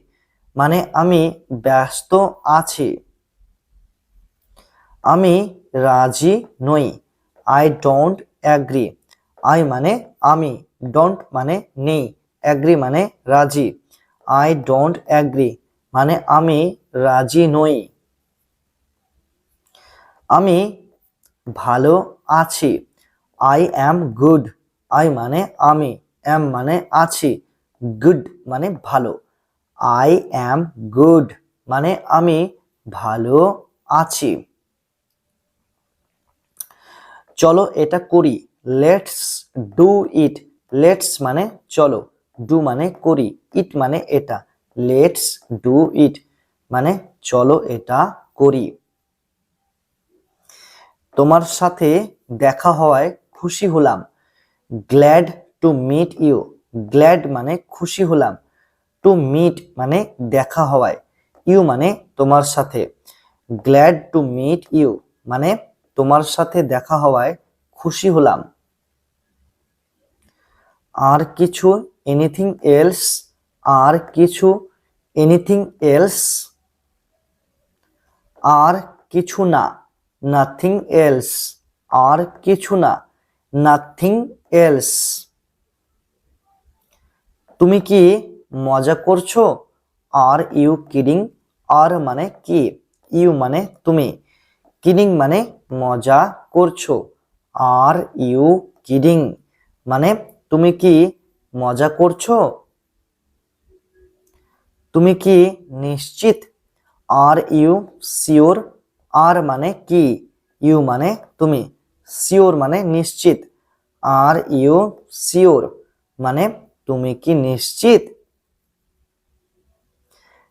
মানে আমি ব্যস্ত আছি। আমি রাজি নই। I don't agree. আই মানে আমি, ডোন্ট মানে নেই, অ্যাগ্রি মানে রাজি। আই ডোন্ট অ্যাগ্রি মানে আমি রাজি নই। আমি ভালো আছি। I am good. আই মানে আমি, অ্যাম মানে আছি, গুড মানে ভালো। আই অ্যাম গুড মানে আমি ভালো আছি। চলো এটা করি। Let's do it. লেটস মানে চলো, ডু মানে করি, ইট মানে এটা। লেটস ডু ইট মানে চলো এটা করি। তোমার সাথে দেখা হওয়ায় খুশি হলাম। Glad to meet you. Glad মানে খুশি হলাম, টু মিট মানে দেখা হওয়ায়, ইউ মানে তোমার সাথে। গ্ল্যাড টু মিট ইউ মানে তোমার সাথে দেখা হওয়ায় খুশি হলাম। আর কিছু, এনিথিং এলস। আর কিছু, এনিথিং এলস। আর কিছু না, নাথিং এলস। আর কিছু না, নাথিং এলস। তুমি কি মজা করছো? Are you kidding. আর মানে কি, ইউ মানে তুমি, কিডিং মানে মজা করছো। আর ইউ কিডিং মানে তুমি কি মজা করছো? তুমি কি নিশ্চিত? Are you sure. আর মানে কি, ইউ মানে তুমি, শিওর মানে নিশ্চিত। আর ইউ শিওর মানে তুমি কি নিশ্চিত?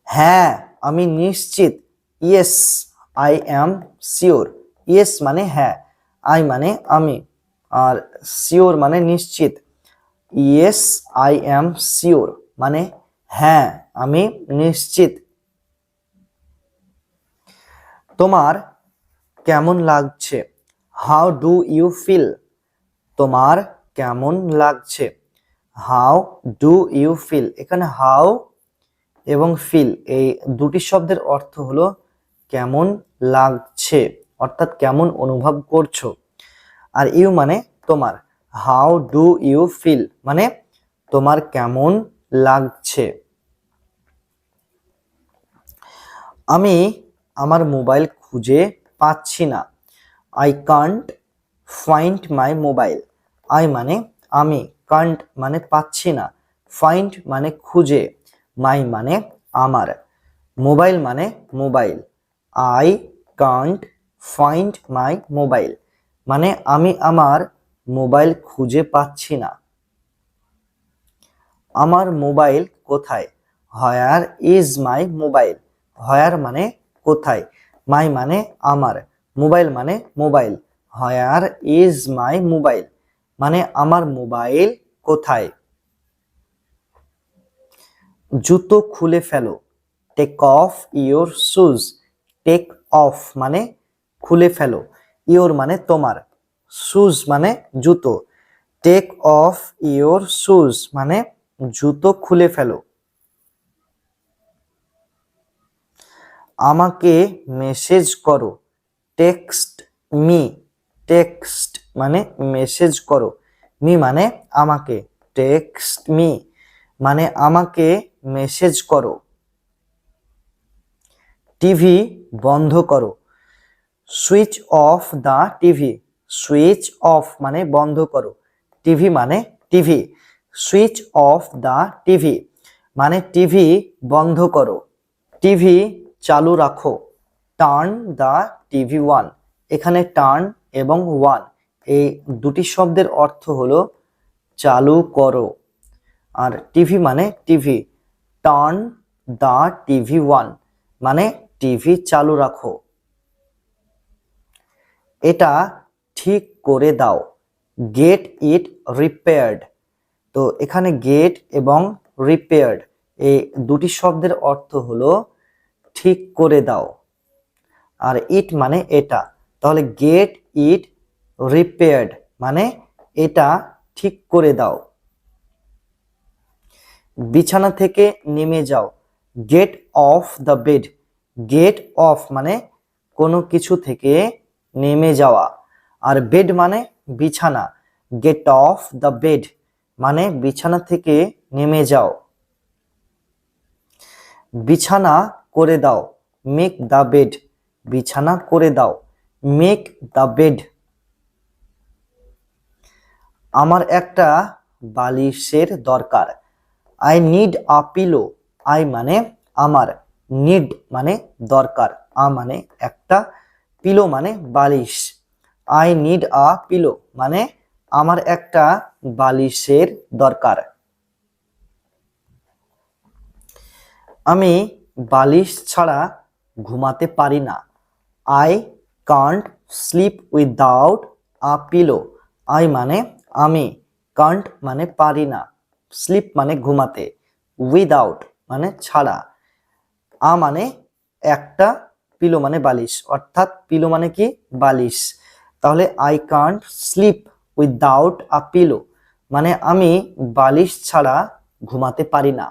হ্যাঁ আমি নিশ্চিত। Yes I am sure. Yes মানে হ্যাঁ, আই মানে আমি, আর শিওর মানে নিশ্চিত। ইয়েস আই অ্যাম শিওর মানে হ্যাঁ আমি নিশ্চিত। তোমার কেমন লাগছে? How do you feel. তোমার কেমন লাগছে? How do you feel. এখানে হাউ এবং ফিল এই দুটি শব্দের অর্থ হলো কেমন লাগছে, অর্থাৎ কেমন অনুভব করছো। আর ইউ মানে তোমার। হাউ ডু ইউ ফিল মানে তোমার কেমন লাগছে। আমি আমার মোবাইল খুঁজে পাচ্ছি না। I can't find my mobile. I মানে আমি, কান্ট মানে পাচ্ছি না, ফাইন্ড মানে খুঁজে, মাই মানে আমার, মোবাইল মানে mobile. I can't find my mobile মানে আমি আমার মোবাইল খুঁজে পাচ্ছি না। আমার মোবাইল কোথায়? হোয়ার ইজ মাই মোবাইল। হোয়ার মানে কোথায়, মাই মানে আমার, মোবাইল মানে mobile. Where is my mobile মানে আমার মোবাইল কোথায়। জুতো খুলে ফেলো। Take off your shoes. Take off মানে খুলে ফেলো, ইয়োর মানে তোমার, শুজ মানে জুতো। টেক অফ ইয়োর শুজ মানে জুতো খুলে ফেলো। আমাকে মেসেজ করো। Text me. টেক্সট মানে মেসেজ করো, মি মানে আমাকে, টেক্সট মি মানে আমাকে মেসেজ করো। টিভি বন্ধ করো। Switch off the TV. Switch off মানে বন্ধ করো, টিভি মানে TV. Switch off the TV মানে টিভি বন্ধ করো। টিভি চালু রাখো। Turn the TV one. এখানে টার্ন এবং ওয়ান এই দুটি শব্দের অর্থ হলো চালু করো। আর টিভি মানে TV, turn the TV one মানে টিভি চালু রাখো। এটা ঠিক করে দাও। Get it repaired. তো এখানে গেট এবং রিপেয়ার্ড এই দুটি শব্দের অর্থ হলো ঠিক করে দাও। আর ইট মানে এটা, তাহলে গেট ইট রিপেয়ার্ড মানে এটা ঠিক করে দাও। বিছানা থেকে নেমে যাও। Get off the bed, get off মানে কোনো কিছু থেকে নেমে যাওয়া, আর বেড মানে বিছানা। গেট অফ দ্য বেড মানে বিছানা থেকে নেমে যাও। বিছানা করে দাও, মেক দ্য বেড, বিছানা করে দাও, মেক দ্য বেড। আমার একটা বালিশের দরকার, I need a pillow, I মানে আমার, নিড মানে দরকার, আ মানে একটা, পিলো মানে বালিশ। আই নিড আ পিলো মানে আমার একটা বালিশের দরকার। আমি বালিশ ছাড়া ঘুমাতে পারি না, I can't slip without a pillow. I মানে আমি, কান্ট মানে পারি না, স্লিপ মানে ঘুমাতে, উইদাউট মানে ছাড়া, আ মানে একটা, পিলো মানে বালিশ, অর্থাৎ পিলো মানে কি বালিশ। তাহলে I can't slip without a pillow মানে আমি বালিশ ছাড়া ঘুমাতে পারি না।